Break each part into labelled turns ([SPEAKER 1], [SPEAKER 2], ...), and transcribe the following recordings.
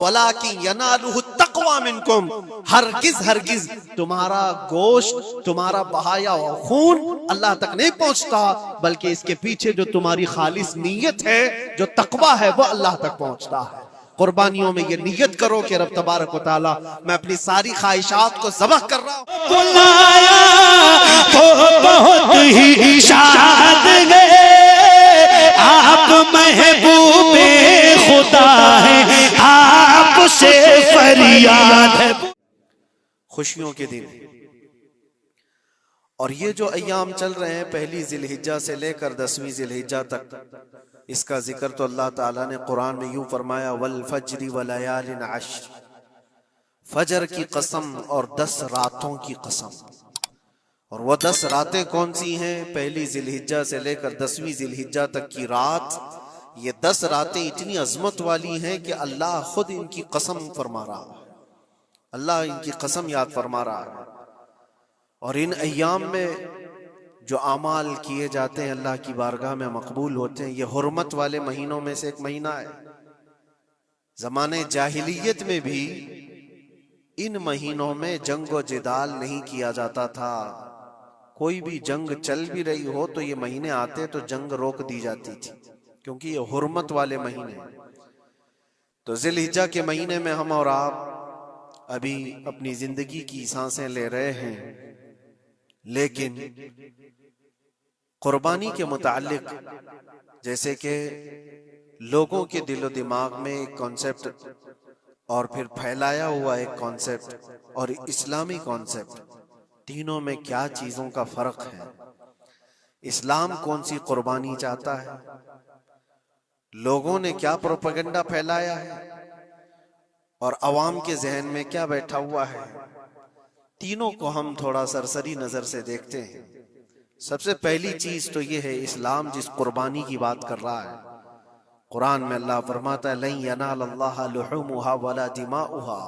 [SPEAKER 1] वलाकिन यनालुहु तक़वा मिनकुम, हरगिज हरगिज तुम्हारा गोश्त, तुम्हारा बहाया हुआ खून अल्लाह तक नहीं पहुंचता, बल्कि इसके पीछे जो तुम्हारी खालिस नीयत है, जो तकवा है, वो अल्लाह तक पहुंचता है। कुर्बानियों में ये नीयत करो कि रब तबारक व तआला मैं अपनी सारी ख्वाहिशात को ज़बह कर रहा हूं।
[SPEAKER 2] बुलाया तो बहुत ही शाद गए, आप महबूबे खुदा है, आपसे फरियाद है।
[SPEAKER 1] खुशियों के दिन और ये जो अय्याम चल रहे हैं पहली जिलहिज्जा से लेकर 10वीं जिलहिज्जा तक, इसका जिक्र तो अल्लाह ताला ने कुरान में यूं फरमाया, वल फज्रि व लयालिन अश्र, फजर की कसम और 10 रातों की कसम। और वह 10 रातें कौन सी हैं? पहली जिलहिज्जा से लेकर 10वीं जिलहिज्जा तक की रात। ये 10 रातें इतनी अजमत वाली हैं कि अल्लाह खुद इनकी कसम फरमा रहा है, अल्लाह इनकी कसम याद फरमा रहा है। और इन अय्याम में जो आमाल किए जाते हैं अल्लाह की बारगाह में मकबूल होते हैं। ये हुर्मत वाले महीनों में से एक महीना है। ज़माने जाहिलियत में भी इन महीनों में जंग व जिदाल नहीं किया जाता था। कोई भी जंग चल भी रही हो तो ये महीने आते तो जंग रोक दी जाती थी, क्योंकि ये हुर्मत वाले महीने। तो जिलहिज्जा के महीने में हम और आप अभी अपनी जिंदगी की सांसें ले रहे हैं, लेकिन कुर्बानी के मुतालिक जैसे कि लोगों के दिलो दिमाग में एक कॉन्सेप्ट और फिर फैलाया हुआ एक कॉन्सेप्ट और इस्लामी कॉन्सेप्ट, तीनों में क्या चीजों का फर्क है? इस्लाम कौन सी कुर्बानी चाहता है? लोगों ने क्या प्रोपेगेंडा फैलाया है? और अवाम के जहन में क्या बैठा हुआ है? तीनों को हम थोड़ा सरसरी नजर से देखते हैं। सबसे पहली चीज तो ये है, इस्लाम जिस कुर्बानी की बात कर रहा है, कुरान में अल्लाह फरमाता है, लन यनालल्लाह लुहुमुहा वला दिमाउहा,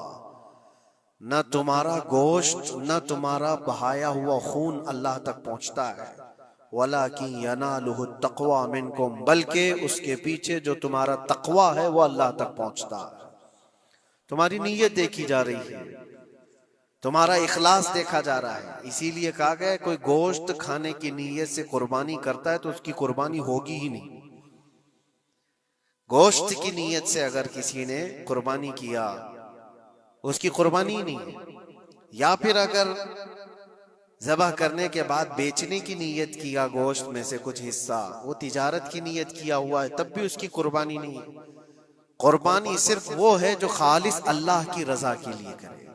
[SPEAKER 1] न तुम्हारा गोश्त न तुम्हारा बहाया हुआ खून अल्लाह तक पहुंचता है, वलाकिन यनालुहु तक़वा मिनकुम, बल्कि उसके पीछे जो तुम्हारा तकवा है वो अल्लाह तक पहुंचता है। तुम्हारी नीयत देखी जा रही है, तुम्हारा इखलास देखा जा रहा है। इसीलिए कहा गया कोई गोश्त खाने की नीयत से कुर्बानी करता है तो उसकी कुर्बानी होगी ही नहीं। गोश्त की नीयत से अगर किसी ने कुर्बानी किया उसकी कुर्बानी ही नहीं है। या फिर अगर ज़बह करने के बाद बेचने की नीयत किया गोश्त में से कुछ हिस्सा, वो तिजारत की नीयत किया हुआ है, तब भी उसकी कुर्बानी नहीं है। कुर्बानी सिर्फ वो है जो खालिस अल्लाह की रजा के लिए करे,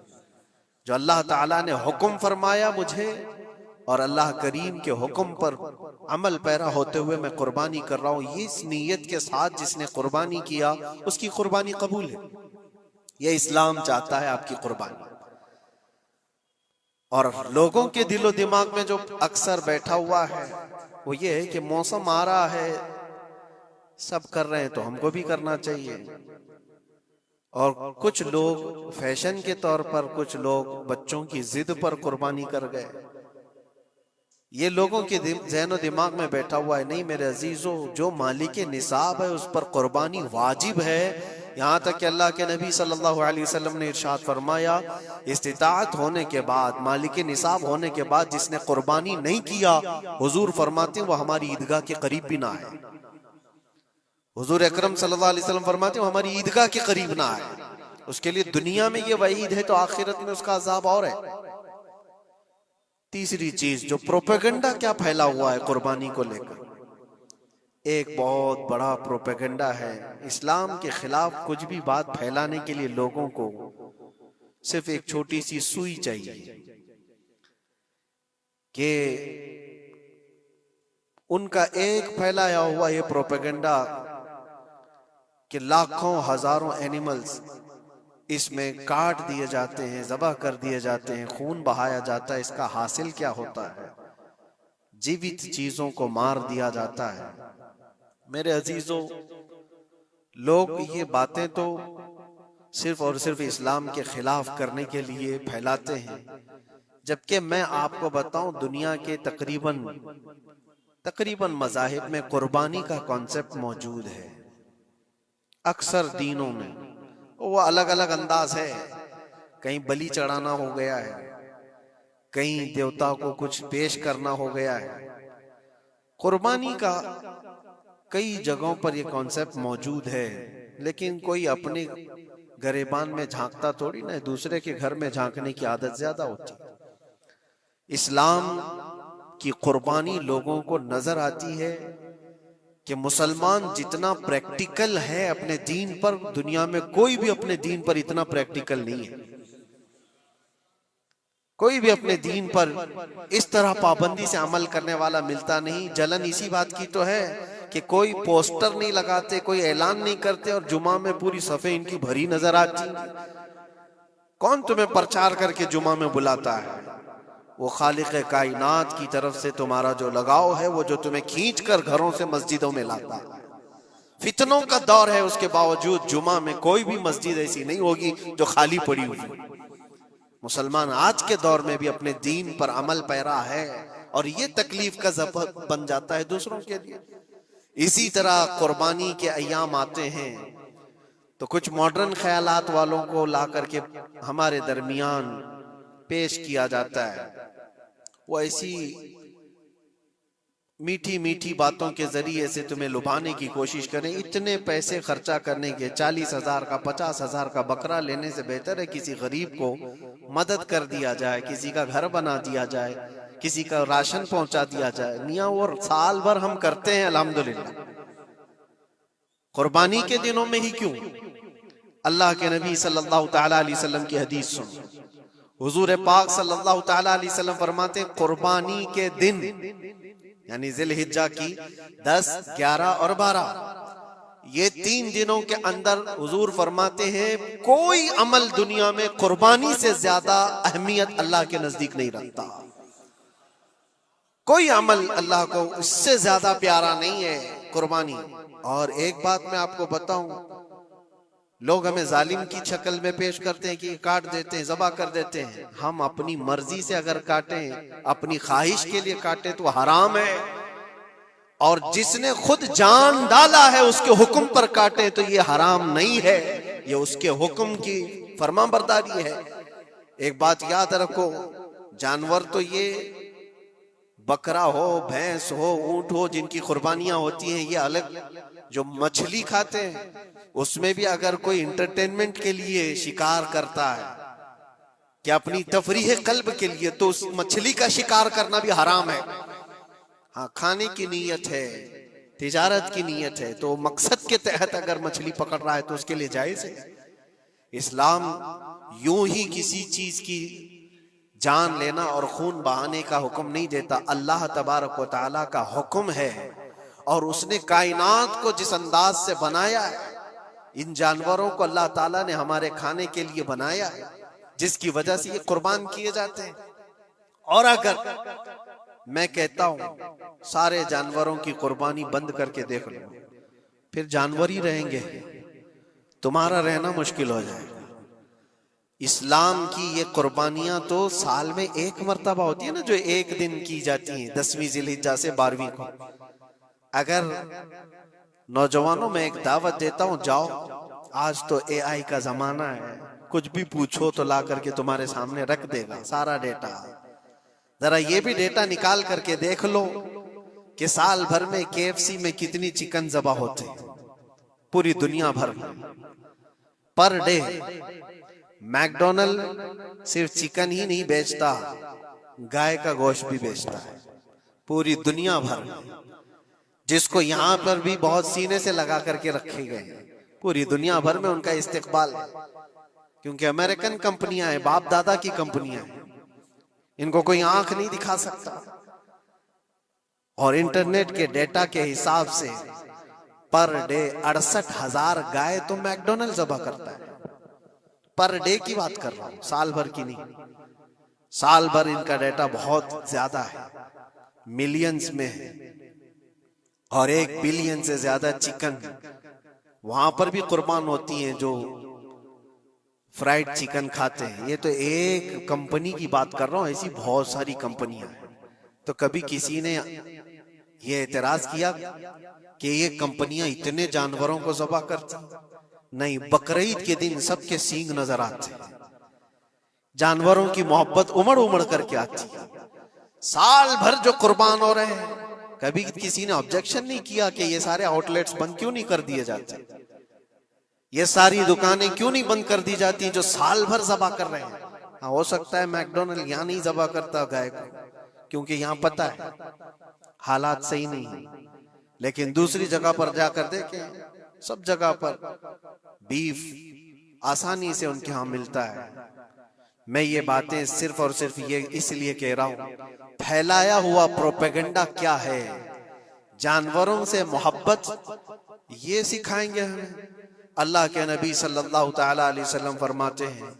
[SPEAKER 1] जो अल्लाह ताला ने हुक्म फरमाया मुझे और अल्लाह करीम के हुक्म पर अमल पैरा होते हुए मैं कुर्बानी कर रहा हूं, ये इस नीयत के साथ जिसने कुर्बानी किया उसकी कुर्बानी कबूल है। यह इस्लाम चाहता है आपकी कुर्बानी। और लोगों के दिलो दिमाग में जो अक्सर बैठा हुआ है वो ये है कि मौसम आ रहा है, सब कर रहे हैं तो हमको भी करना चाहिए। और कुछ लोग फैशन के तौर पर, कुछ लोग बच्चों की जिद पर कुर्बानी कर गए। ये लोगों के ज़हन दिमाग में बैठा हुआ है। नहीं मेरे अजीजों, जो मालिक निसाब है उस पर कुर्बानी वाजिब है। यहाँ तक कि अल्लाह के नबी सल्लल्लाहु अलैहि वसल्लम ने इरशाद फरमाया, इस्तिताअत होने के बाद, मालिक निसाब होने के बाद जिसने कुर्बानी नहीं किया, हुजूर फरमाते वो हमारी ईदगाह के करीब भी ना आए। हुजूर अकरम सल्लल्लाहु अलैहि वसल्लम फरमाते हैं हमारी ईदगाह के करीब ना आए। उसके लिए दुनिया में ये वईद है तो आखिरत में उसका अजाब और है। तीसरी चीज, जो प्रोपेगेंडा क्या फैला हुआ है कुर्बानी को लेकर, एक बहुत बड़ा प्रोपेगेंडा है। इस्लाम के खिलाफ कुछ भी बात फैलाने के लिए लोगों को सिर्फ एक छोटी सी सुई चाहिए कि उनका एक फैलाया हुआ ये प्रोपेगेंडा कि लाखों हजारों एनिमल्स इसमें काट दिए जाते हैं, ज़बह कर दिए जाते हैं, खून बहाया जाता है, इसका हासिल क्या होता है? जीवित चीजों को मार दिया जाता है। मेरे अजीजों, लोग ये बातें तो सिर्फ और सिर्फ इस्लाम के खिलाफ करने के लिए फैलाते हैं, जबकि मैं आपको बताऊं दुनिया के तकरीबन मज़ाहिब में कुर्बानी का कॉन्सेप्ट मौजूद है। अक्सर दीनों में वो अलग अलग अंदाज है, कहीं बलि चढ़ाना हो गया है, कहीं देवता को कुछ पेश करना हो गया है। कुर्बानी का कई जगहों पर यह कॉन्सेप्ट मौजूद है, लेकिन कोई अपने गरेबान में झांकता थोड़ी ना, दूसरे के घर में झांकने की आदत ज्यादा होती है। इस्लाम की कुर्बानी लोगों को नजर आती है कि मुसलमान जितना प्रैक्टिकल है अपने दीन पर, दुनिया में कोई भी अपने दीन पर इतना प्रैक्टिकल नहीं है। कोई भी अपने दीन पर इस तरह पाबंदी से अमल करने वाला मिलता नहीं। जलन इसी बात की तो है कि कोई पोस्टर नहीं लगाते, कोई ऐलान नहीं करते, और जुमा में पूरी सफे इनकी भरी नजर आती। कौन तुम्हें प्रचार करके जुमा में बुलाता है? वो खालिक कायनात की तरफ से तुम्हारा जो लगाव है, वो जो तुम्हें खींच कर घरों से मस्जिदों में लाता है। फितनों का दौर है, उसके बावजूद जुमा में कोई भी मस्जिद ऐसी नहीं होगी जो खाली पड़ी हुई। मुसलमान आज के दौर में भी अपने दीन पर अमल पैरा है, और ये तकलीफ का सबब बन जाता है दूसरों के लिए। इसी तरह कुर्बानी के अय्याम आते हैं तो कुछ मॉडर्न ख्यालात वालों को ला करके हमारे दरमियान पेश किया जाता है। वो ऐसी मीठी मीठी बातों के जरिए से तुम्हें लुभाने की कोशिश करें। इतने पैसे खर्चा करने के, 40,000 का 50,000 का बकरा लेने से बेहतर है किसी गरीब को मदद कर दिया जाए, किसी का घर बना दिया जाए, किसी का राशन पहुंचा दिया जाए। मियां वो साल भर हम करते हैं अल्हम्दुलिल्लाह, कुर्बानी के दिनों में ही क्यों? अल्लाह के नबी सल्लल्लाहु तआला अलैहि वसल्लम की हदीस सुन। हुजूर पाक सल्लल्लाहु तआला अलैहि वसल्लम फरमाते, कुर्बानी के दिन यानी जिलहिज्जा की 10, 11 और 12, ये 3 दिनों के अंदर हुजूर फरमाते हैं कोई अमल दुनिया में कुर्बानी से ज्यादा अहमियत अल्लाह के नजदीक नहीं रखता। कोई अमल अल्लाह को इससे ज्यादा प्यारा नहीं है कुर्बानी। और एक बात मैं आपको बताऊं, लोग हमें जालिम की शक्ल में पेश करते हैं कि काट देते हैं, ज़बा कर देते हैं। हम अपनी मर्जी से अगर काटें, अपनी ख्वाहिश के लिए काटें तो हराम है, और जिसने खुद जान डाला है उसके हुक्म पर काटे तो ये हराम नहीं है, ये उसके हुक्म की फरमाबरदारी है। एक बात याद रखो, जानवर तो ये बकरा हो, भैंस हो, ऊंट हो, जिनकी कुर्बानियां होती हैं, ये अलग। जो मछली खाते हैं उसमें भी अगर कोई इंटरटेनमेंट के लिए शिकार करता है कि अपनी तफरीह कल्ब के लिए, तो उस मछली का शिकार करना भी हराम है। हाँ, खाने की नीयत है, तिजारत की नीयत है, तो मकसद के तहत अगर मछली पकड़ रहा है तो उसके लिए जायज है। इस्लाम यूं ही किसी चीज की जान लेना और खून बहाने का हुक्म नहीं देता। अल्लाह तबारक व तआला का हुक्म है, और उसने कायनात को जिस अंदाज से बनाया है, इन जानवरों को अल्लाह ताला ने हमारे खाने के लिए बनाया है, जिसकी वजह से ये कुर्बान किए जाते हैं। और अगर मैं कहता हूं सारे जानवरों की कुर्बानी बंद करके देख लो, फिर जानवर ही रहेंगे, तुम्हारा रहना मुश्किल हो जाएगा। इस्लाम की ये कुर्बानियां तो साल में एक मर्तबा होती है ना, जो एक दिन की जाती हैं, 10वीं जिलहिज्जा से 12वीं को। अगर नौजवानों में एक दावत देता हूं, जाओ, आज तो AI का जमाना है, कुछ भी पूछो तो ला करके तुम्हारे सामने रख देगा सारा डेटा। जरा ये भी डेटा निकाल करके देख लो कि साल भर में KFC में कितनी चिकन ज़बा होते हैं पूरी दुनिया भर में पर डे। मैकडोनल्ड सिर्फ चिकन ही नहीं बेचता, गाय का गोश्त भी बेचता है पूरी दुनिया भर में, जिसको यहाँ पर भी बहुत सीने से लगा करके रखे गए हैं। पूरी दुनिया भर में उनका इस्तेकबाल है, क्योंकि अमेरिकन कंपनियां हैं, बाप दादा की कंपनियां हैं, इनको कोई आंख नहीं दिखा सकता। और इंटरनेट के डेटा के हिसाब से पर डे 68,000 गाय तो मैकडोनल्ड ज़बह करता है। पर डे की बात कर रहा हूं, साल भर की नहीं। साल भर इनका डेटा बहुत ज्यादा है, मिलियंस में है, और 1 बिलियन से ज्यादा चिकन वहां पर भी कुर्बान होती हैं जो फ्राइड चिकन खाते हैं। ये तो एक कंपनी की बात कर रहा हूं, ऐसी बहुत सारी कंपनियां हैं। तो कभी किसी ने ये एतराज किया कि ये कंपनियां इतने जानवरों को ज़बह करती? नहीं, बकरीद के दिन सबके सींग नजर आते हैं, जानवरों की मोहब्बत उमड़ उमड़ करके आती है। साल भर जो कुर्बान हो रहे हैं, कभी किसी ने ऑब्जेक्शन नहीं किया कि ये सारे आउटलेट्स बंद क्यों नहीं कर दिए जाते, ये सारी दुकानें क्यों नहीं बंद कर दी जाती जो साल भर ज़बा कर रहे हैं। हाँ, हो सकता है मैकडोनल्ड यहाँ नहीं ज़बा करता गाय को, क्योंकि यहाँ पता है हालात सही नहीं है, लेकिन दूसरी जगह पर जाकर देखें, सब जगह पर बीफ आसानी से उनके यहाँ मिलता है। मैं ये बातें सिर्फ और सिर्फ ये इसलिए कह रहा हूं, फैलाया हुआ प्रोपेगेंडा क्या है, जानवरों से मोहब्बत ये सिखाएंगे हमें। अल्लाह के नबी सल्लल्लाहु ताला अलैहि वसल्लम फरमाते हैं,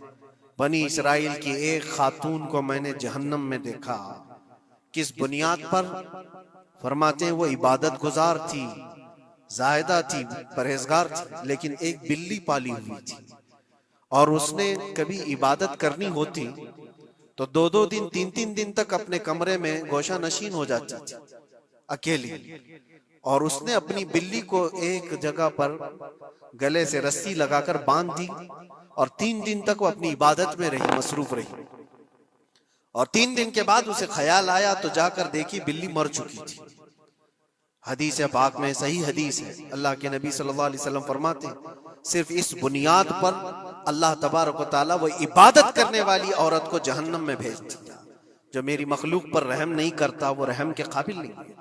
[SPEAKER 1] बनी इसराइल की एक खातून को मैंने जहन्नम में देखा। किस बुनियाद पर? फरमाते हैं वो इबादत गुजार थी, जाहिदा थी, परहेजगार थी, लेकिन एक बिल्ली पाली हुई थी और उसने कभी इबादत करनी होती तो 2-2 दिन 3-3 दिन तक अपने कमरे में गोशा नशीन हो जाती थी अकेली, और उसने अपनी बिल्ली को एक जगह पर गले से रस्सी लगाकर बांध दी और 3 दिन तक वो अपनी इबादत में रही, मसरूफ रही। और 3 दिन के बाद उसे ख्याल आया तो जाकर देखी बिल्ली मर चुकी थी। हदीस पाक में, सही हदीस है, अल्लाह के नबी सल्लल्लाहु अलैहि वसल्लम फरमाते हैं, सिर्फ इस बुनियाद पर अल्लाह तबारक व तआला वो इबादत करने वाली औरत को जहन्नम में भेज दिया। जो मेरी मखलूक पर रहम नहीं करता वो रहम के काबिल नहीं है।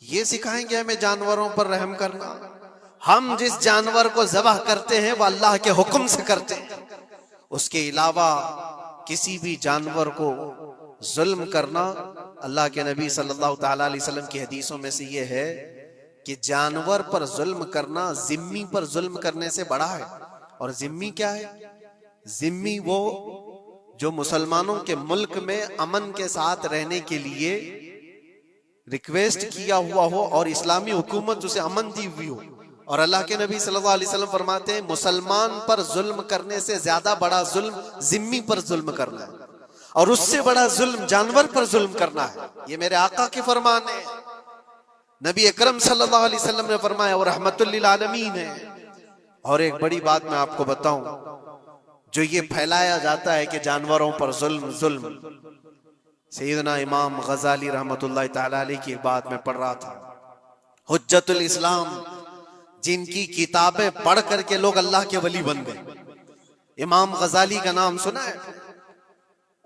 [SPEAKER 1] ये सिखाएंगे हमें जानवरों पर रहम करना। हम जिस जानवर को ज़बह करते हैं वो अल्लाह के हुक्म से करते हैं, उसके अलावा किसी भी जानवर को जुल्म करना, अल्लाह के नबी सल्लल्लाहु ताला अलैहि वसल्लम की हदीसों में से ये है कि जानवर पर जुल्म करना जिम्मी पर जुल्म करने से बड़ा है। और जिम्मी क्या है? जिम्मी वो जो मुसलमानों के मुल्क में अमन के साथ रहने के लिए रिक्वेस्ट किया हुआ हो और इस्लामी हुकूमत उसे अमन दी हुई हो। और अल्लाह के नबी सल्लल्लाहु अलैहि वसल्लम फरमाते हैं, मुसलमान पर जुल्म करने से ज्यादा बड़ा जुल्म जिम्मी पर जुल्म करना है, और उससे बड़ा जुल्म जानवर पर जुल्म करना है। ये मेरे आका के फरमान है। नबी अकरम सल्लल्लाहु अलैहि वसल्लम ने फरमाया और रहमतुल लिल आलमीन है। और एक बड़ी बात मैं आपको बताऊं, जो ये फैलाया जाता है कि जानवरों पर जुल्म जुल्म, सैयदना इमाम गजाली रहमतुल्लाह ताला अलैह की बात में पढ़ रहा था, हुज्जतुल इस्लाम, जिनकी किताबें पढ़ करके लोग अल्लाह के वली बन गए। इमाम गजाली का नाम सुना है?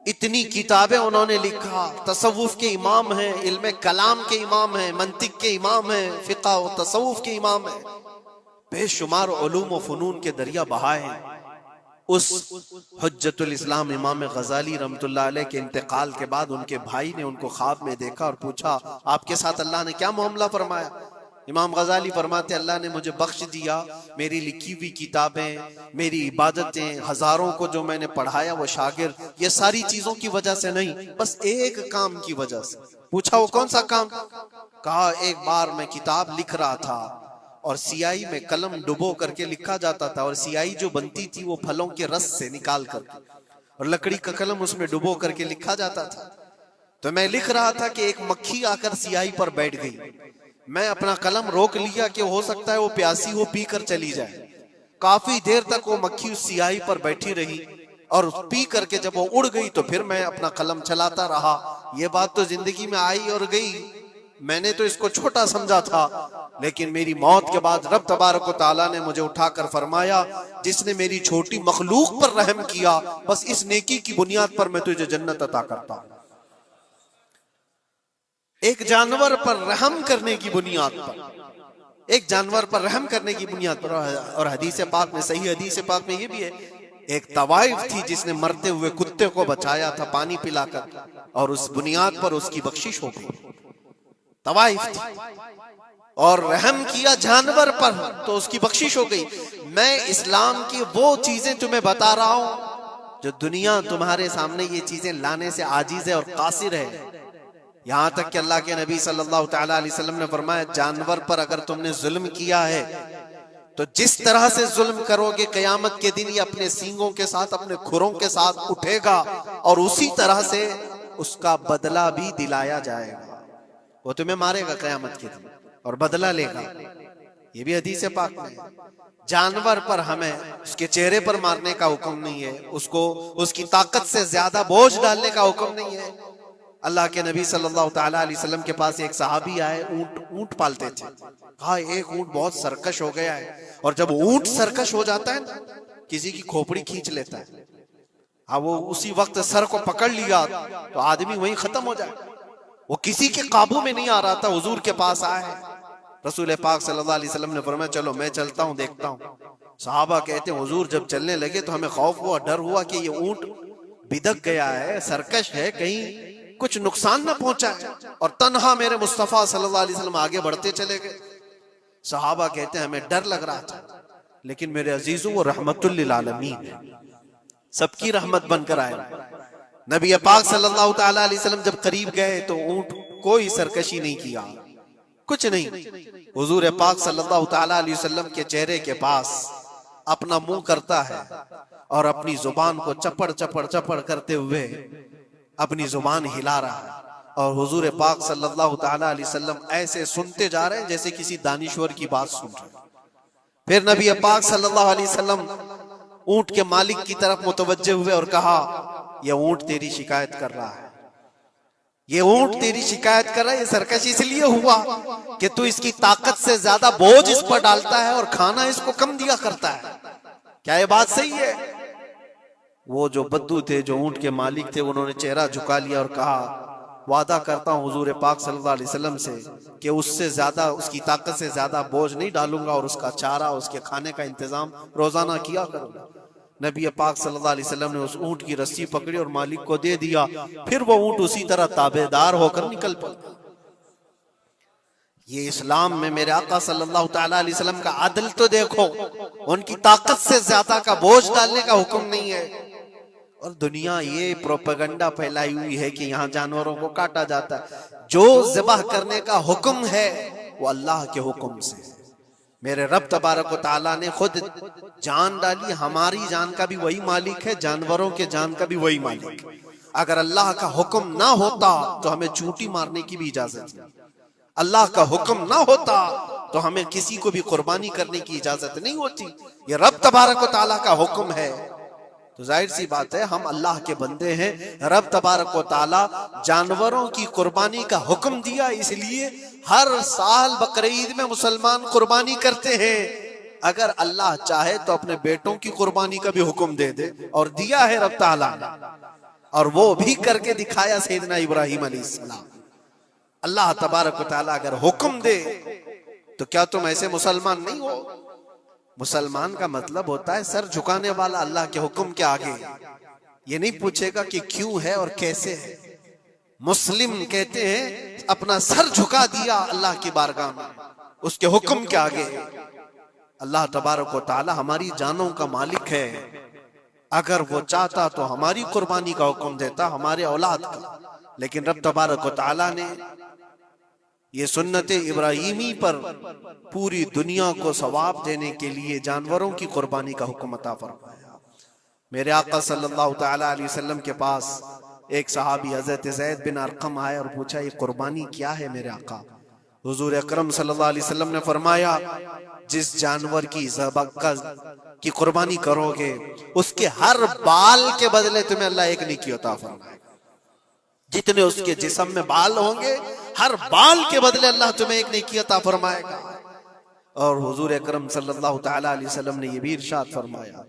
[SPEAKER 1] इतनी किताबें उन्होंने लिखा, तसव्वुफ के इमाम हैं, इल्म कलाम के इमाम हैं, मंतिक के इमाम हैं, फिक़ह और तसव्वुफ के इमाम हैं, बेशुमार उलूम व फनून के दरिया बहाए हैं। उस हुज्जतुल इस्लाम इमाम गजाली रहमतुल्लाह अलैह के इंतकाल के बाद उनके भाई ने उनको ख्वाब में देखा और पूछा, आपके साथ अल्लाह ने क्या मामला फरमाया? इमाम गजाली फरमाते, अल्लाह ने मुझे बख्श दिया, मेरी लिखी हुई किताबें, मेरी इबादतें, हजारों को जो मैंने पढ़ाया वो शागिर्द, ये सारी चीजों की वजह से नहीं, बस एक काम की वजह से। पूछा वो कौन सा काम? कहा एक बार मैं किताब लिख रहा था और सियाही में कलम डुबो करके लिखा जाता था, और सियाही जो बनती थी वो फलों के रस से निकाल कर, और लकड़ी का कलम उसमें डुबो करके लिखा जाता था। तो मैं लिख रहा था कि एक मक्खी आकर सियाही पर बैठ गई। मैं अपना कलम रोक लिया कि हो सकता है वो प्यासी हो, पी कर चली जाए। काफी देर तक वो मक्खी उस सियाही पर बैठी रही और पी करके जब वो उड़ गई तो फिर मैं अपना कलम चलाता रहा। ये बात तो जिंदगी में आई और गई, मैंने तो इसको छोटा समझा था, लेकिन मेरी मौत के बाद रब तबारक व तआला ने मुझे उठाकर फरमाया, जिसने मेरी छोटी मखलूक पर रहम किया, बस इस नेकी की बुनियाद पर मैं तुझे जन्नत अता करता हूं। एक जानवर पर रहम करने की बुनियाद पर, एक जानवर पर रहम करने की बुनियाद पर। और हदीस पाक में, सही हदीस पाक में ये भी है, एक तवाइफ थी जिसने मरते हुए कुत्ते को बचाया था पानी पिलाकर, और उस बुनियाद पर उसकी बख्शिश हो गई। तवाइफ थी और रहम किया जानवर पर तो उसकी बख्शिश हो गई। मैं इस्लाम की वो चीजें तुम्हें बता रहा हूं जो दुनिया तुम्हारे सामने ये चीजें लाने से आजीज है और कासिर है। यहां तक कि अल्लाह के नबी सल्लल्लाहु ताला अलैहि वसल्लम ने फरमाया, जानवर पर अगर तुमने जुल्म किया है तो जिस तरह से जुल्म करोगे क़यामत के दिन ये अपने सींगों के साथ, अपने खुरों के साथ उठेगा और उसी तरह से उसका बदला भी दिलाया जाएगा। वो तुम्हें मारेगा क़यामत के दिन और बदला लेगा। ये भी हदीस पाक में है। जानवर पर हमें उसके चेहरे पर मारने का हुक्म नहीं है, उसको उसकी ताकत से ज्यादा बोझ डालने का हुक्म नहीं है। अल्लाह के नबी सल्लल्लाहु ताला अलैहि वसल्लम के पास एक सहाबी आए, ऊंट पालते थे। कहा एक ऊंट बहुत सरकश हो गया है, और जब ऊंट सरकश हो जाता है ना, किसी की खोपड़ी खींच लेता है। हाँ, वो उसी वक्त सर को पकड़ लिया तो आदमी वहीं खत्म हो जाए। वो किसी के काबू में नहीं आ रहा था, हुजूर के पास आया है। रसूल पाक सल्लल्लाहु अलैहि वसल्लम ने फरमाया चलो मैं चलता हूँ, देखता हूँ। सहाबा कहते हैं हुजूर जब चलने लगे तो हमें खौफ हुआ, डर हुआ कि ये ऊंट बिदक गया है, सरकश है, कहीं कुछ नुकसान ना पहुंचाए। और तन्हा मेरे मुस्तफा सल्लल्लाहु अलैहि वसल्लम आगे बढ़ते चले गए। सहाबा कहते हैं हमें डर लग रहा था, लेकिन मेरे अजीजों वो रहमतुल लिल आलमीन है, सबकी रहमत बनकर आए। नबी पाक सल्लल्लाहु ताला अलैहि वसल्लम जब करीब गए तो ऊंट कोई सरकशी नहीं किया, कुछ नहीं। हुजूर पाक सल्लल्लाहु ताला अलैहि वसल्लम के चेहरे के पास अपना मुंह करता है और अपनी जुबान को चपड़ चपड़ चपड़ करते हुए अपनी जुबान हिला रहा है। और हुजूर पाक सल्लल्लाहु ताला अलैहि वसल्लम ऐसे सुनते जा रहे हैं जैसे किसी दानिश्वर की बात सुन रहे हैं। फिर नबी पाक सल्लल्लाहु अलैहि वसल्लम ऊंट के मालिक की तरफ मुतवज्जे हुए और कहा यह ऊंट तेरी शिकायत कर रहा है, ये ऊंट तेरी शिकायत कर रहा है। ये सरकश इसलिए हुआ कि तू इसकी ताकत से ज्यादा बोझ इस पर डालता है और खाना इसको कम दिया करता है। क्या ये बात सही है? वो जो बद्दू थे, जो ऊंट के मालिक थे, उन्होंने चेहरा झुका लिया और कहा वादा करता हूं हुजूर पाक सल्लल्लाहु अलैहि वसल्लम से कि उससे ज्यादा, उसकी ताकत से ज्यादा बोझ नहीं डालूंगा और उसका चारा, उसके खाने का इंतजाम रोजाना किया करूंगा। नबी पाक सल्लल्लाहु अलैहि वसल्लम ने उस ऊंट की रस्सी पकड़ी और मालिक को दे दिया। फिर वो ऊंट उसी तरह ताबेदार होकर निकल पड़ा। ये इस्लाम में मेरे आका सल्लल्लाहु ताला अलैहि वसल्लम का अदल तो देखो, उनकी ताकत से ज्यादा का बोझ डालने का हुक्म नहीं है। और दुनिया ये प्रोपेगेंडा फैलाई हुई है कि यहाँ जानवरों को काटा जाता है। जो ज़िबाह करने का हुक्म है वो अल्लाह के हुक्म से। मेरे रब तबारक व तआला ने खुद जान डाली, हमारी जान का भी वही मालिक है, जानवरों के जान का भी वही मालिक है। अगर अल्लाह का हुक्म ना होता तो हमें चूंटी मारने की भी इजाजत नहीं, अल्लाह का हुक्म ना होता तो हमें किसी को भी कुर्बानी करने की इजाजत नहीं होती। ये रब तबारक व तआला का हुक्म है, तो जाहिर सी बात है हम अल्लाह के बंदे हैं। रब तबारक व तआला जानवरों की कुर्बानी का हुक्म दिया, इसलिए हर साल बकरीद में मुसलमान कुर्बानी करते हैं। अगर अल्लाह चाहे तो अपने बेटों की कुर्बानी का भी हुक्म दे दे, और दिया है रब तआला ने, और वो भी करके दिखाया सैयदना इब्राहिम अलैहिस्सलाम। अल्लाह तबारक व तआला अगर हुक्म दे तो क्या तुम ऐसे मुसलमान नहीं हो? मुसलमान का मतलब होता है सर झुकाने वाला अल्लाह के हुक्म के आगे। ये नहीं पूछेगा कि क्यों है और कैसे है। मुस्लिम कहते हैं अपना सर झुका दिया अल्लाह की बारगाह में, उसके हुक्म के आगे। अल्लाह तबारक व तआला हमारी जानों का मालिक है। अगर वो चाहता तो हमारी कुर्बानी का हुक्म देता, हमारे औलाद का, लेकिन रब तबारक व तआला ने ये सुन्नत इब्राहिमी पर पूरी दुनिया को सवाब देने के लिए जानवरों की कुर्बानी का हुक्म अता फरमाया। मेरे आका सल्लल्लाहु ताला अलैहि वसल्लम के पास एक सहाबी हजरत ज़ैद बिन अरकम आए और पूछा ये कुर्बानी क्या है मेरे आका? हुजूर अकरम सल्लल्लाहु अलैहि वसल्लम ने फरमाया जिस जानवर की की कुर्बानी करोगे उसके हर बाल के बदले तुम्हें अल्लाह एक नेकी अता फरमाएगा। जितने उसके जिस्म में बाल होंगे हर बाल के बदले अल्लाह तुम्हें एक नेकी अता फरमाएगा। और हुजूर अकरम सल्लल्लाहु ताला अलैहि वसल्लम ने यह भी इरशाद फरमाया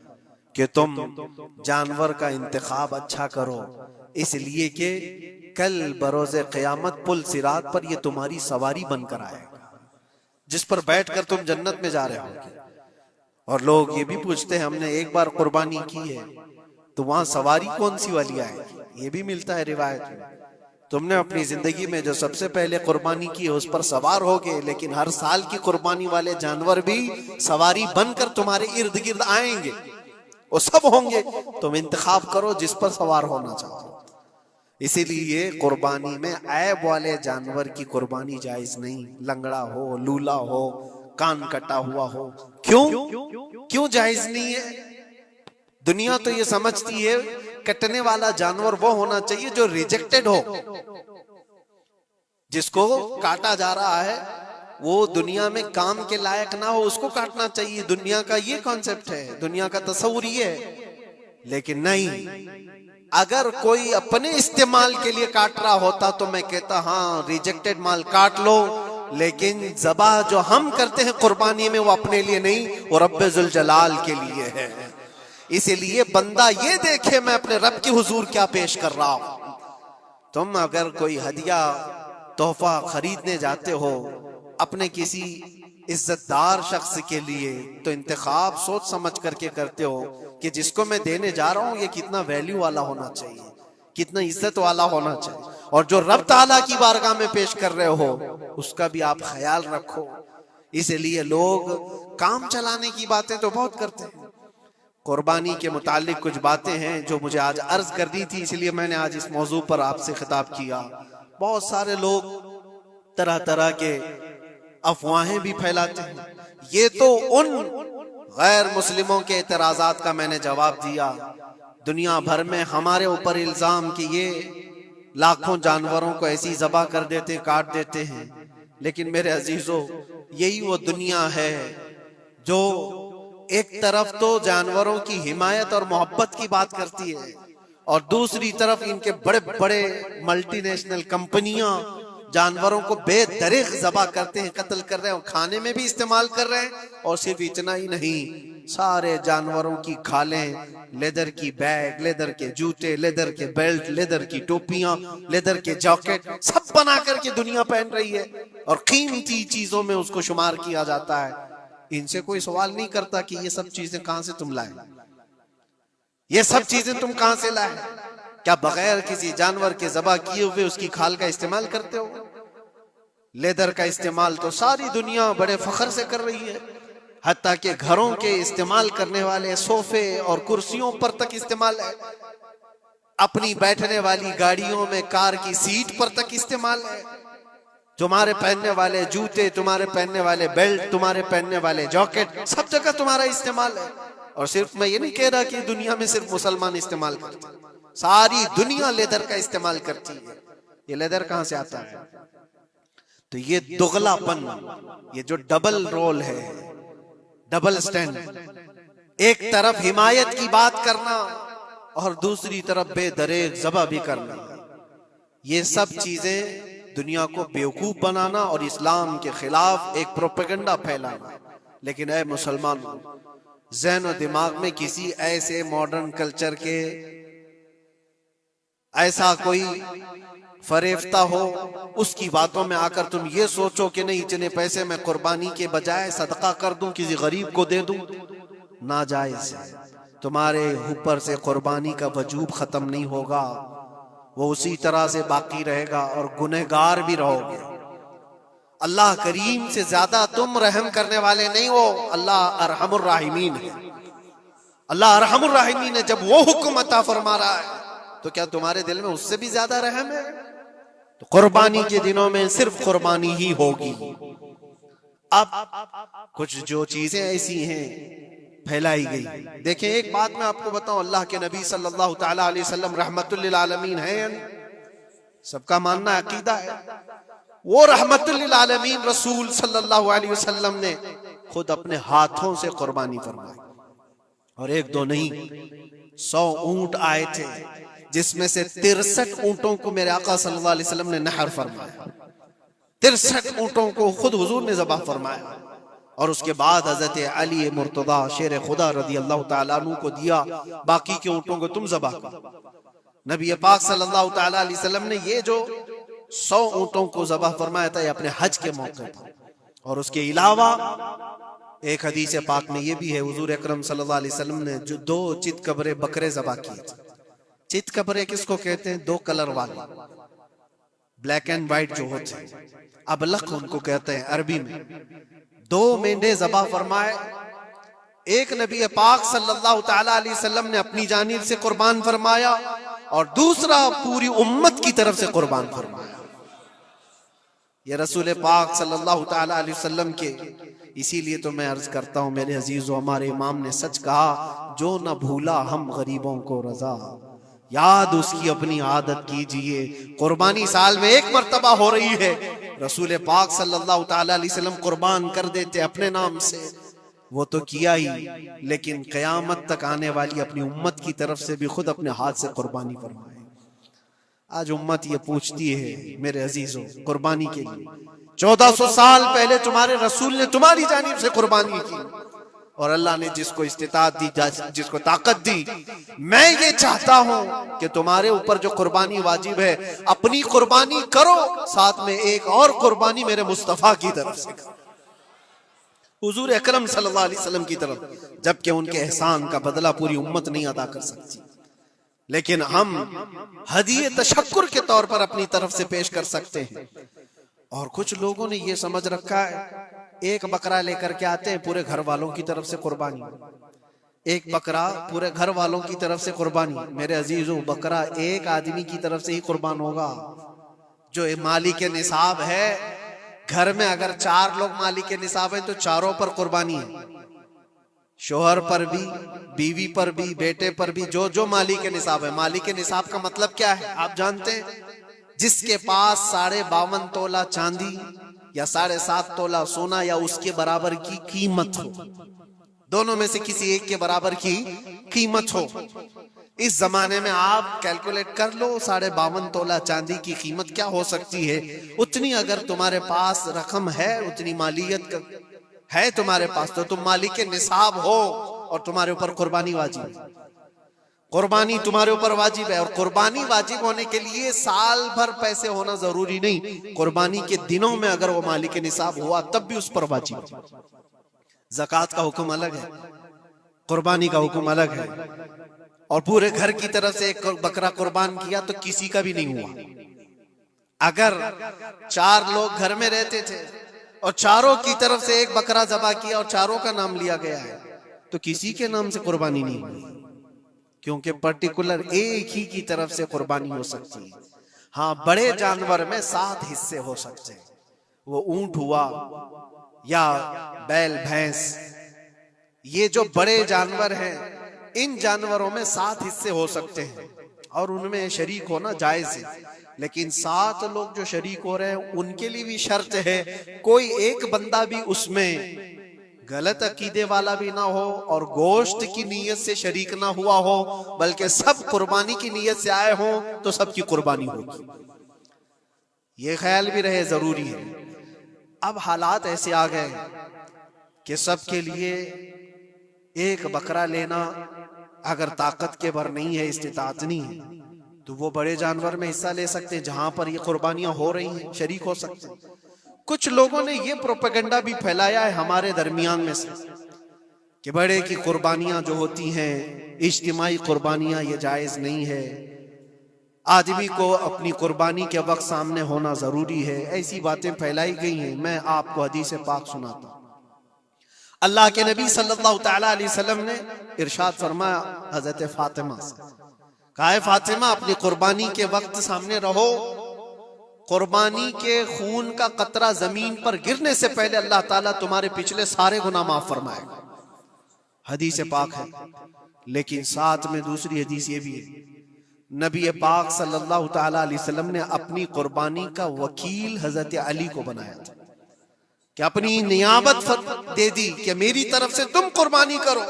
[SPEAKER 1] कि तुम जानवर का इंतखाब अच्छा करो, इसलिए कि कल बरोज़े क़यामत पुल सिरात पर ये तुम्हारी सवारी बनकर आएगा, जिस पर बैठकर तुम जन्नत में जा रहे होगे। और लोग ये भी पूछते हैं हमने एक बार कुर्बानी की है तो वहां सवारी कौन सी वाली आएगी? ये भी मिलता है रिवायत में। तुमने अपनी जिंदगी में जो सबसे पहले कुर्बानी की है उस पर सवार होगे, लेकिन हर साल की कुर्बानी वाले जानवर भी सवारी बनकर तुम्हारे इर्द गिर्द आएंगे, वो सब होंगे। तुम इंतखाब करो जिस पर सवार होना चाहो। इसीलिए कुर्बानी में ऐब वाले जानवर की कुर्बानी जायज नहीं। लंगड़ा हो, लूला हो, कान कटा हुआ हो, क्यों जायज नहीं है? दुनिया तो ये समझती है कटने वाला जानवर वो होना चाहिए जो रिजेक्टेड हो, जिसको काटा जा रहा है वो दुनिया में काम के लायक ना हो उसको काटना चाहिए। दुनिया का ये कॉन्सेप्ट है, दुनिया का तस्वुर ये है। लेकिन नहीं, अगर कोई अपने इस्तेमाल के लिए काट रहा होता तो मैं कहता हाँ रिजेक्टेड माल काट लो, लेकिन ज़बा जो हम करते हैं कुर्बानी में वो अपने लिए नहीं, वो रब्बे जुल जलाल के लिए है। इसीलिए बंदा ये देखे मैं अपने रब की हुजूर क्या पेश कर रहा हूं। तुम अगर कोई हदिया तोहफा खरीदने जाते हो अपने किसी इज्जतदार शख्स के लिए, तो इंतखाब सोच समझ करके करते हो कि जिसको मैं देने जा रहा हूं ये कितना वैल्यू वाला होना चाहिए, कितना इज्जत वाला होना चाहिए, और जो रब ताला की बारगाह में पेश कर रहे हो उसका भी आप ख्याल रखो। इसलिए लोग काम चलाने की बातें तो बहुत करते हैं। कुर्बानी के मुतालिक कुछ बातें हैं जो मुझे आज अर्ज करनी थी, इसलिए मैंने आज इस मौजू पर आपसे खिताब किया। बहुत सारे लोग तरह तरह के अफवाहें भी फैलाते हैं। ये तो उन गैर मुस्लिमों के एतराजात का मैंने जवाब दिया। दुनिया भर में हमारे ऊपर इल्जाम कि ये लाखों जानवरों को ऐसी ज़बा कर देते, काट देते हैं। लेकिन मेरे अजीजों, यही वो दुनिया है जो एक तरफ तो जानवरों की हिमायत और मोहब्बत की बात करती है, और दूसरी तरफ इनके बड़े बड़े मल्टीनेशनल कंपनियां जानवरों को बेदरीग ज़बा करते हैं, कत्ल कर रहे हैं और खाने में भी इस्तेमाल कर रहे हैं। और सिर्फ इतना ही नहीं, सारे जानवरों की खालें, लेदर की बैग, लेदर के जूते, लेदर के बेल्ट, लेदर की टोपियां, लेदर के जैकेट सब बना करके दुनिया पहन रही है और कीमती चीजों में उसको शुमार किया जाता है। इनसे कोई सवाल नहीं करता कि ये सब चीजें कहां से तुम लाए, ये सब चीजें तुम कहां से लाए? क्या बगैर किसी जानवर के ज़बा किए हुए उसकी खाल का इस्तेमाल करते हो? लेदर का इस्तेमाल तो सारी दुनिया बड़े फख्र से कर रही है, हत्ता कि घरों के इस्तेमाल करने वाले सोफे और कुर्सियों पर तक इस्तेमाल है, अपनी बैठने वाली गाड़ियों में कार की सीट पर तक इस्तेमाल है। तुम्हारे पहनने वाले जूते, तुम्हारे पहनने वाले बेल्ट, तुम्हारे पहनने वाले जैकेट, सब जगह तुम्हारा इस्तेमाल है। और सिर्फ मैं ये नहीं कह रहा कि दुनिया में सिर्फ मुसलमान इस्तेमाल करते हैं, सारी दुनिया लेदर का इस्तेमाल करती है। ये लेदर कहां से आता है? तो ये दुगलापन, ये जो डबल रोल है, डबल स्टैंड, एक तरफ हिमायत की बात करना और दूसरी तरफ बेदरेग ज़बा भी करना, ये सब चीजें दुनिया को बेवकूफ बनाना और इस्लाम के खिलाफ एक प्रोपेगेंडा फैलाना। लेकिन ऐ मुसलमानों, ज़हन और दिमाग में किसी ऐसे मॉडर्न कल्चर के ऐसा कोई फरेफ्ता हो, उसकी बातों में आकर तुम ये सोचो कि नहीं इतने पैसे मैं कुर्बानी के बजाय सदका कर दूं, किसी गरीब को दे दूं, नाजायज है। तुम्हारे ऊपर से कुर्बानी का वजूब खत्म नहीं होगा, वो उसी तरह से बाकी रहेगा और गुनहगार भी रहोगे। अल्लाह करीम से ज्यादा तुम रहम करने वाले नहीं हो, अल्लाह अरहमुर राहिमीन है। अल्लाह अरहमुर राहिमीन है। जब वो हुक्म अता फरमा रहा है तो क्या तुम्हारे दिल में उससे भी ज्यादा रहम है? तो कुर्बानी के दिनों में सिर्फ कुर्बानी ही होगी। अब कुछ जो चीजें ऐसी हैं फैलाई गई, देखें एक बात मैं आपको बताऊं, अल्लाह के नबी सल्लल्लाहु ताला अलैहि वसल्लम रहमतुल लिल आलमीन है, सबका मानना अकीदा है। वो रहमतुल लिल आलमीन रसूल सल्लल्लाहु अलैहि वसल्लम ने खुद अपने हाथों से कुर्बानी फरमाई, और एक दो नहीं 100 ऊंट आए थे, जिसमें से 63 ऊंटों को मेरे आका सल्लल्लाहु अलैहि वसल्लम ने नहर फरमाया। 63 ऊंटों को खुद हुजूर ने ज़बह फरमाया, और उसके बाद हजरत अली मुर्तदा शेर खुदा रदी अल्लाह ताला अन्हु को दिया, बाकी के ऊंटों को तुम ज़बह करो। नबी पाक सल्लल्लाहु ताला अलैहि वसल्लम ने ये जो 100 ऊंटों को ज़बह फरमाया था, ये अपने हज के मौके पर। और उसके अलावा एक हदीस पाक में ये भी है, हुजूर अकरम सल्लल्लाहु अलैहि वसल्लम ने जो 2 चितकबरे बकरे ज़बह किए थे। चितकबरे किसको कहते हैं? 2 कलर वाले, ब्लैक एंड व्हाइट जो होते हैं, अबलख उनको कहते हैं अरबी में। 2 मेंढे ज़बह फरमाए, एक नबी पाक सल्लल्लाहु ताला अलैहि वसल्लम ने अपनी जानिब से कुर्बान फरमाया और दूसरा पूरी उम्मत की तरफ से कुर्बान फरमाया। ये रसूल पाक सल्लल्लाहु ताला अलैहि वसल्लम के, इसीलिए तो मैं अर्ज करता हूं मेरे अजीजों, हमारे इमाम ने सच कहा, जो न भूला हम गरीबों को रजा, याद उसकी अपनी आदत कीजिए। कुर्बानी साल में 1 मर्तबा हो रही है, रसूल पाक सल्लल्लाहु ताला अलैहि वसल्लम कुर्बान कर देते अपने नाम से, वो तो किया ही, लेकिन कयामत तक आने वाली अपनी उम्मत की तरफ से भी खुद अपने हाथ से कुर्बानी फरमाए। आज उम्मत ये पूछती है मेरे अजीजों, कुर्बानी के लिए 1400 साल पहले तुम्हारे रसूल ने तुम्हारी जानिब से कुर्बानी की, और अल्लाह ने जिसको इस्तिताअत दी, जिसको ताकत दी, मैं ये चाहता हूं कि तुम्हारे ऊपर जो कुर्बानी वाजिब है अपनी कुर्बानी करो, साथ में एक और कुर्बानी मेरे मुस्तफा की तरफ से करो, हुजूर अकरम सल्लल्लाहु अलैहि वसल्लम की तरफ, जबकि उनके एहसान का बदला पूरी उम्मत नहीं अदा कर सकती, लेकिन हम हदिये तशक्कुर के तौर पर अपनी तरफ से पेश कर सकते हैं। और कुछ लोगों ने यह समझ रखा है, एक बकरा लेकर के आते हैं पूरे घर वालों की तरफ से कुर्बानी, एक बकरा पूरे घर वालों की तरफ से कुर्बानी। मेरे अजीजों, बकरा एक आदमी की तरफ से ही कुर्बान होगा जो मालिक के निसाब है। घर में अगर 4 लोग मालिक के निसाब है तो चारों पर कुर्बानी है, शोहर पर भी, बीवी पर भी, बेटे पर भी, जो जो मालिक के निसाब है। मालिक के निसाब का मतलब क्या है आप जानते हैं? जिसके पास 52.5 तोला चांदी या 7.5 तोला सोना या उसके बराबर की कीमत हो, दोनों में से किसी एक के बराबर की कीमत हो। इस जमाने में आप कैलकुलेट कर लो 52.5 तोला चांदी की कीमत क्या हो सकती है। उतनी अगर तुम्हारे पास रकम है, उतनी मालियत है तुम्हारे पास, तो तुम मालिक के निसाब हो और तुम्हारे ऊपर कुर्बानी वाजिब है। कुर्बानी तुम्हारे ऊपर वाजिब है, और कुर्बानी वाजिब होने के लिए साल भर पैसे होना जरूरी नहीं, कुर्बानी के दिनों में अगर वो मालिक के निसाब हुआ तब भी उस पर वाजिब है। ज़कात का हुक्म अलग है, कुर्बानी का हुक्म अलग है। और पूरे घर की तरफ से एक बकरा कुर्बान किया तो किसी का भी नहीं हुआ। अगर 4 लोग घर में रहते थे और चारों की तरफ से एक बकरा ज़बा किया और चारों का नाम लिया गया है तो किसी के नाम से कुर्बानी नहीं हुई, क्योंकि पर्टिकुलर एक ही की तरफ से कुर्बानी हो सकती है। हाँ, बड़े जानवर में 7 हिस्से हो सकते हैं, वो ऊंट हुआ या बैल भैंस, ये जो बड़े जानवर हैं, इन जानवरों में 7 हिस्से हो सकते हैं और उनमें शरीक होना जायज है। लेकिन 7 लोग जो शरीक हो रहे हैं उनके लिए भी शर्त है, कोई एक बंदा भी उसमें गलत अकीदे वाला भी ना हो और गोश्त की नीयत से शरीक ना हुआ हो, बल्कि सब कुर्बानी की नीयत से आए हो तो सबकी कुर्बानी होगी। ये ख्याल भी रहे, जरूरी है। अब हालात ऐसे आ गए कि सबके लिए एक बकरा लेना अगर ताकत के भर नहीं है, इस्तिताअत नहीं है, तो वो बड़े जानवर में हिस्सा ले सकते हैं जहां पर ये कुर्बानियां हो रही हैं, शरीक हो सकते हैं। कुछ लोगों ने ये प्रोपेगेंडा भी फैलाया है हमारे दरमियान में से कि बड़े की कुर्बानियां जो होती हैं, इज्तिमाई कुर्बानियां, ये जायज नहीं है, आदमी को अपनी कुर्बानी के वक्त सामने होना जरूरी है। ऐसी बातें फैलाई गई हैं। मैं आपको हदीस पाक सुनाता हूं। अल्लाह के नबी सल्लल्लाहु ताला अलैहि वसल्लम ने इरशाद फरमाया हजरत फातिमा से, कहा है फातिमा अपनी कुर्बानी के वक्त सामने रहो, कुर्बानी के खून का कतरा जमीन पर गिरने से पहले अल्लाह ताला तुम्हारे पिछले सारे गुनाह माफ फरमाएगा। हदीस पाक है। लेकिन साथ में दूसरी हदीस ये भी है, नबी पाक सल्लल्लाहु ताला अलैहि वसल्लम ने अपनी कुर्बानी का वकील हजरत अली को बनाया था कि अपनी नियाबत दे दी कि मेरी तरफ से तुम कुर्बानी करो।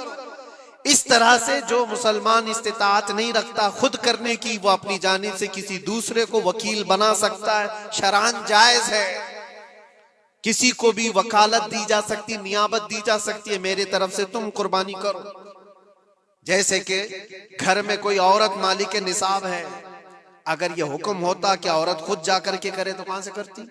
[SPEAKER 1] इस तरह से जो मुसलमान इस्तिताअत नहीं रखता खुद करने की, वो अपनी जानिब से किसी दूसरे को वकील बना सकता है, शरअन जायज है। किसी को भी वकालत दी जा सकती, नियाबत दी जा सकती है, मेरे तरफ से तुम कुर्बानी करो। जैसे कि घर में कोई औरत मालिक के निसाब है, अगर यह हुक्म होता कि औरत खुद जाकर के करे तो कहां से करती?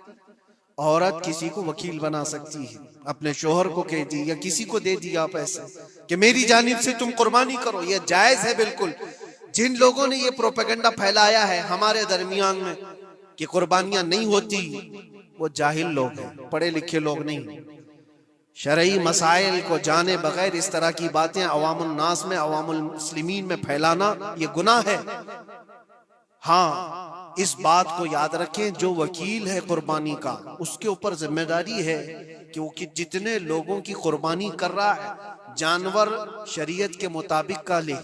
[SPEAKER 1] औरत किसी को वकील बना सकती है, अपने शोहर को कह दी या किसी को दे दिया पैसे कि मेरी जानिब से तुम कुर्बानी करो, यह जायज है बिल्कुल। जिन लोगों ने यह प्रोपेगेंडा फैलाया है हमारे दरमियान में कि कुर्बानियां नहीं होती, वो जाहिल लोग हैं, पढ़े लिखे लोग नहीं। शरई मसाइल को जाने बगैर इस तरह की बातें अवामुल नास में, अवामुल मुस्लिमीन में फैलाना ये गुनाह है। हाँ, इस बात को याद रखें, जो वकील है कुर्बानी का उसके ऊपर जिम्मेदारी है कि वो जितने लोगों की कुर्बानी कर रहा है जानवर शरीयत के मुताबिक का ले,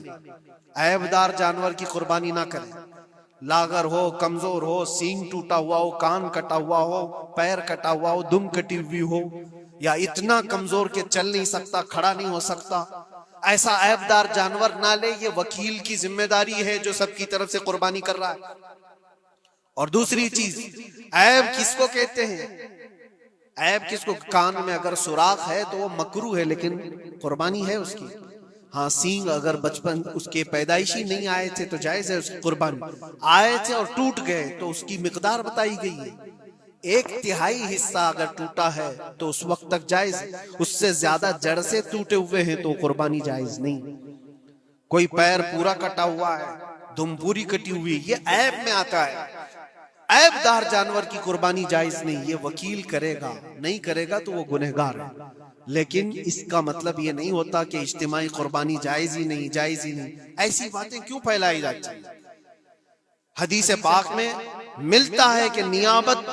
[SPEAKER 1] ऐबदार जानवर की कुर्बानी ना करे। लागर हो, कमजोर हो, सींग टूटा हुआ हो, कान कटा हुआ हो, पैर कटा हुआ हो, दुम कटी हुई हो, या इतना कमजोर के चल नहीं सकता, खड़ा नहीं हो सकता, ऐसा ऐबदार जानवर ना ले। ये वकील की जिम्मेदारी है जो सबकी तरफ से कुर्बानी कर रहा है। और दूसरी चीज, ऐब किसको कहते हैं? ऐब किसको? कान में अगर सुराख है तो वो मकरू है, लेकिन कुर्बानी है उसकी। हाँ, सींग अगर बचपन उसके पैदाइशी नहीं आए थे तो जायज है उसकी कुर्बानी। आए थे और टूट गए तो उसकी मिकदार बताई गई है। 1/3 हिस्सा अगर टूटा है तो उस वक्त तक जायज है। उससे ज्यादा जड़ से टूटे हुए हैं तो कुर्बानी जायज नहीं। कोई पैर पूरा कटा हुआ है, दुम पूरी कटी हुई, ये ऐब में आता है। ऐबदार जानवर की कुर्बानी जायज नहीं। ये वकील करेगा, नहीं करेगा तो वो गुनहगार है। लेकिन इसका मतलब ये नहीं होता कि इज्तिमाई कुर्बानी जायज ही नहीं, जायज ही नहीं। ऐसी बातें क्यों फैलाई जाती हैं? हदीस पाक में मिलता है कि नियाबत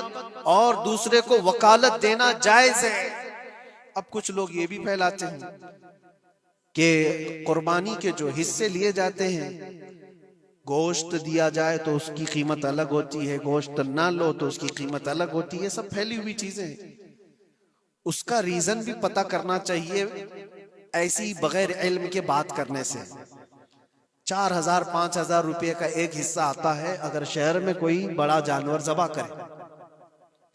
[SPEAKER 1] और दूसरे को वकालत देना जायज है। अब कुछ लोग ये भी फैलाते हैं कि कुर्बानी के जो हिस्से लिए जाते हैं, गोश्त दिया जाए तो उसकी कीमत अलग होती है, गोश्त ना लो तो उसकी कीमत अलग होती है। सब फैली हुई चीजें हैं। उसका रीजन भी पता करना चाहिए। ऐसी बगैर इल्म के बात करने से 4,000-5,000 रुपए का एक हिस्सा आता है अगर शहर में कोई बड़ा जानवर ज़बह करे,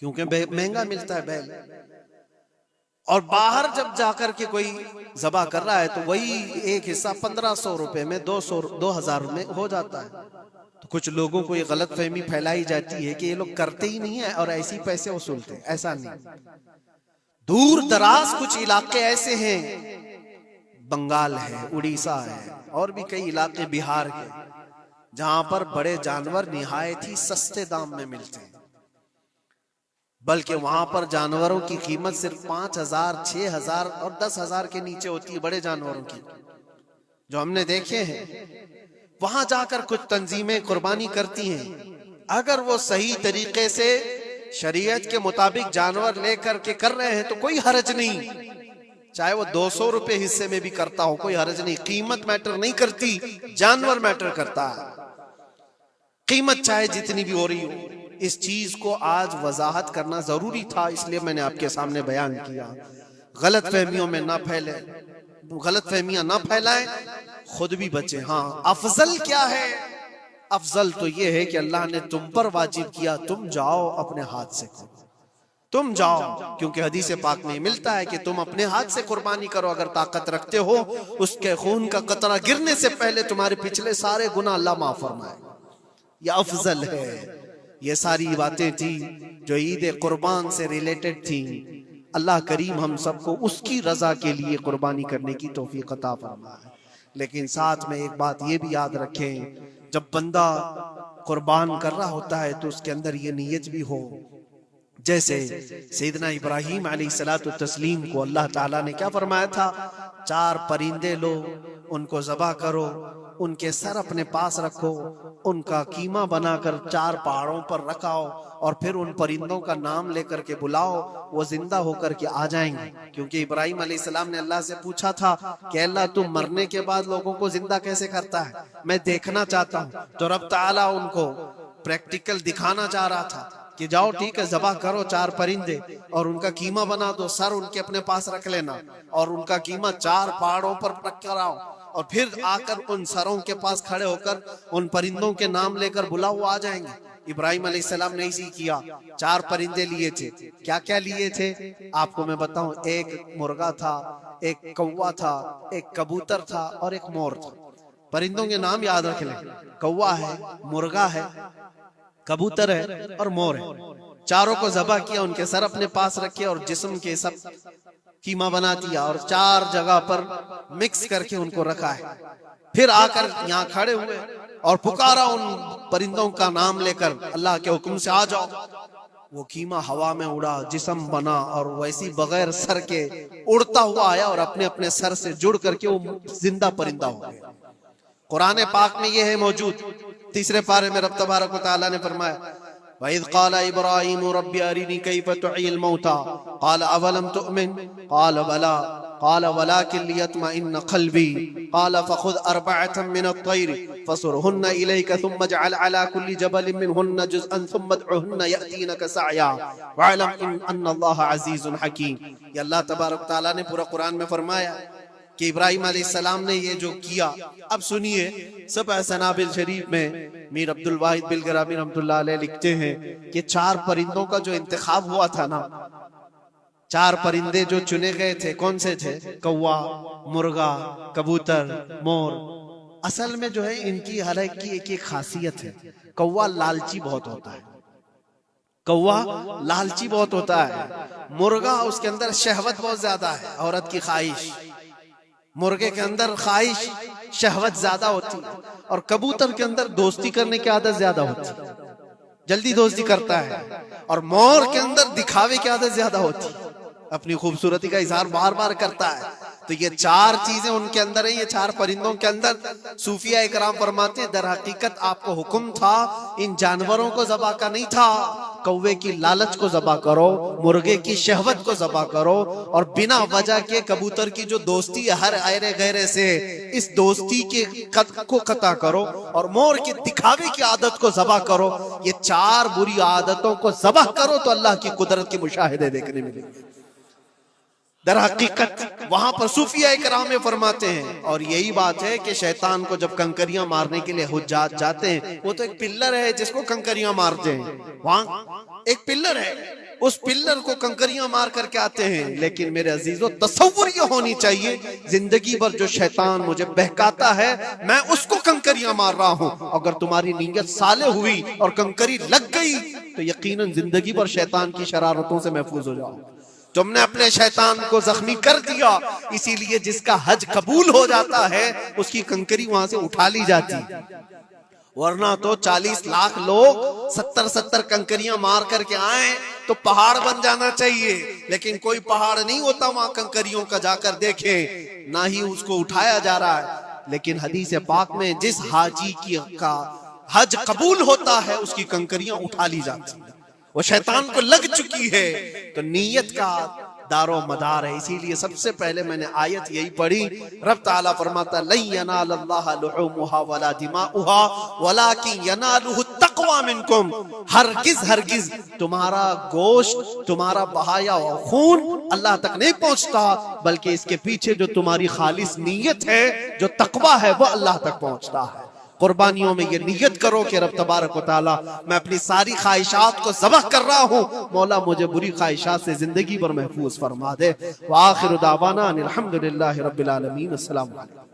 [SPEAKER 1] क्योंकि महंगा मिलता है बैल। और बाहर जब जाकर के कोई ज़बह कर रहा है तो वही एक हिस्सा 1,500 रुपए में 2,000 में हो जाता है। तो कुछ लोगों को ये गलत फहमी फैलाई जाती है कि ये लोग करते ही नहीं है और ऐसे ही पैसे वसूलते हैं। ऐसा नहीं। दूर दराज कुछ इलाके ऐसे हैं, बंगाल है, उड़ीसा है और भी कई इलाके बिहार के, जहां पर बड़े जानवर निहायत ही सस्ते दाम में मिलते हैं। बल्कि वहां पर जानवरों की कीमत सिर्फ 5,000, 6,000 और 10,000 के नीचे होती है, बड़े जानवरों की, जो हमने देखे हैं। वहां जाकर कुछ तंजीमें कुर्बानी करती हैं। अगर वो सही तरीके से शरीयत के मुताबिक जानवर लेकर के कर रहे हैं तो कोई हर्ज नहीं। चाहे वो 200 रुपए हिस्से में भी करता हो, कोई हर्ज नहीं। कीमत मैटर नहीं करती, जानवर मैटर करता है। कीमत चाहे जितनी भी हो रही हो। इस चीज को आज वजाहत करना जरूरी था, इसलिए मैंने आपके सामने बयान किया। गलत फहमियों में ना फैले, गलत फहमियां ना फैलाएं, खुद भी बचे। हाँ, अफजल क्या है? अफजल तो ये है कि अल्लाह ने तुम पर वाजिब किया, तुम जाओ अपने हाथ से करो, तुम जाओ। क्योंकि हदीस पाक में मिलता है कि तुम अपने हाथ से कुर्बानी करो अगर ताकत रखते हो। उसके खून का कतरा गिरने से पहले तुम्हारे पिछले सारे गुनाह अल्लाह माफ फरमाए। यह अफजल है। ये सारी बातें थी जो ईद कुर्बान से रिलेटेड थी। अल्लाह करीम हम सबको उसकी रजा के लिए कुर्बानी करने की तौफीक अता फरमाए। लेकिन साथ में एक बात ये भी याद रखें, जब बंदा कुर्बान कर रहा होता है तो उसके अंदर ये नीयत भी हो। जैसे सैयदना इब्राहीम अलैहिस्सलातु तस्लीम को अल्लाह ताला ने क्या फरमाया था? 4 परिंदे लो, उनको ज़बह करो, उनके सर अपने पास रखो, उनका कीमा बनाकर 4 पहाड़ों पर रखाओ और फिर उन परिंदों का नाम लेकर के बुलाओ, वो जिंदा होकर के आ जाएंगे। क्योंकि इब्राहीम अलैहिस्सलाम ने अल्लाह से पूछा था कि अल्लाह तुम मरने के बाद लोगों को जिंदा कैसे करता है, मैं देखना चाहता हूँ। तो रब ताला उनको प्रैक्टिकल दिखाना चाह रहा था कि जाओ ठीक है, ज़बह करो 4 परिंदे और उनका कीमा बना दो, सर उनके अपने पास रख लेना और उनका कीमा 4 पहाड़ों पर रख कर आओ और फिर आकर उन सरों के पास खड़े होकर उन परिंदों के नाम लेकर बुलाओ, आ जाएंगे। इब्राहीम अलैहिस्सलाम ने इसी किया। 4 परिंदे लिए थे। क्या क्या लिए थे आपको मैं बताऊं। एक मुर्गा था, एक कौवा था, एक कबूतर था और एक मोर था। परिंदों के नाम याद रख लें। कौवा है, मुर्गा है, कबूतर है और मोर है। चारों को ज़बह किया, उनके सर अपने पास रखे और जिस्म के सब कीमा बना दिया और 4 जगह पर मिक्स करके उनको रखा है। फिर आकर यहाँ खड़े हुए और पुकारा उन परिंदों का नाम लेकर, अल्लाह के हुक्म से आ जाओ। वो कीमा हवा में उड़ा, जिस्म बना और वैसी बगैर सर के उड़ता हुआ आया और अपने अपने सर से जुड़ करके वो जिंदा परिंदा हो गया। कुरान पाक में ये है मौजूद। 3 पारे में रब तबारक व तआला ने फरमाया, वइज़ क़ाला इब्राहीम रब्बी अरिनी कैफ़ तुह्यिल मौता क़ाल अवलम तुअमिन क़ाल बला क़ाल वलाकिन लियत्मइन्न क़ल्बी क़ाल फ़ख़ुज़ अर्बअतन मिनत-तैर फ़सुरहुन्न इलैका थुम्मा इजअल अला कुल्ली जबलिन मिनहुन्न जुज़अन थुम्मा उदउहुन्न यअतीनका सअया वअलम अन्नल्लाह अज़ीज़ुन हकीम। ये अल्लाह तबारक तआला ने पूरा कुरान में फरमाया कि इब्राहिम अलैहिस्सलाम ने ये जो किया। अब सुनिए, सब सनाबिल शरीफ में मीर अब्दुल वाहिद बिलगरामी रहमतुल्लाह अलैह लिखते हैं कि 4 परिंदों का जो इंतखाब हुआ था ना, 4 परिंदे जो चुने गए थे, कौन से थे? कौवा, मुर्गा, कबूतर, मोर। असल में जो है इनकी हर एक की एक खासियत है। कौवा लालची बहुत होता है, कौवा लालची बहुत होता है। मुर्गा, उसके अंदर शहवत बहुत ज्यादा है, औरत की ख्वाहिश। मुर्गे के अंदर ख्वाहिश शहवत ज्यादा होती है। और कबूतर के अंदर दोस्ती करने की आदत ज्यादा होती है, जल्दी दोस्ती करता है। और मोर के अंदर दिखावे की आदत ज्यादा होती है, अपनी खूबसूरती का इजहार बार बार करता है। तो ये 4 चीजें उनके अंदर है, ये 4 परिंदों के अंदर। सूफिया इकराम फरमाते हैं, दर हकीकत आपको हुक्म था इन जानवरों को ज़बा का नहीं था। कौवे की लालच को ज़बा करो, मुर्गे की शहवत को ज़बा करो, और बिना वजह के कबूतर की जो दोस्ती है हर आयरे गैरे से, इस दोस्ती के कद को कता करो, और मोर के दिखावे की आदत को ज़बा करो। ये 4 बुरी आदतों को ज़बा करो तो अल्लाह की कुदरत के मुशाहिदे देखने मिलेंगे। दर हकीकत वहां पर सूफिया इकराम में फरमाते हैं, और यही बात है कि शैतान को जब कंकरियां मारने के लिए हुज्जात जाते हैं, वो तो एक पिल्लर है जिसको कंकरियां मारते हैं। वहां एक पिल्लर है, उस पिल्लर को कंकरियां मार करके आते हैं। लेकिन मेरे अजीजों, तसव्वुर ये होनी चाहिए, जिंदगी भर जो शैतान मुझे बहकाता है, मैं उसको कंकरियां मार रहा हूं। अगर तुम्हारी नीयत साले हुई और कंकरी लग गई तो यकीनन जिंदगी भर शैतान की शरारतों से महफूज हो जाओ। तुमने अपने शैतान को जख्मी कर दिया, इसीलिए जिसका हज कबूल हो जाता है उसकी कंकरी वहां से उठा ली जाती। वरना तो 40 लाख लोग 70-70 कंकरियां मार करके आए तो पहाड़ बन जाना चाहिए, लेकिन कोई पहाड़ नहीं होता वहां कंकरियों का। जाकर देखे, ना ही उसको उठाया जा रहा है। लेकिन हदीस पाक में जिस हाजी का हज कबूल होता है उसकी कंकरियां उठा ली जाती है। वो शैतान को लग चुकी है। तो नीयत का दारो मदार है। इसीलिए सबसे पहले मैंने आयत यही पढ़ी, रब ताला फरमाता लन यनालल्लाह लुहुमुहा वला दिमाउहा वलाकिन यनालुहु तक़वा मिनकुम। हरगिज तुम्हारा गोश्त, तुम्हारा बहाया हुआ खून अल्लाह तक नहीं पहुंचता, बल्कि इसके पीछे जो तुम्हारी खालिस नीयत है, जो तक़वा है, वो अल्लाह तक पहुंचता है। कुर्बानियों में ये नियत करो कि रब तबारक व तआला, मैं अपनी सारी ख्वाहिशात को ज़बह कर रहा हूँ, मौला मुझे बुरी ख्वाहिशात से जिंदगी भर महफूज फरमा दे। व आखिरु दावाना अनिल हम्दुलिल्लाहि रब्बिल आलमीन। अस्सलामु अलैकुम।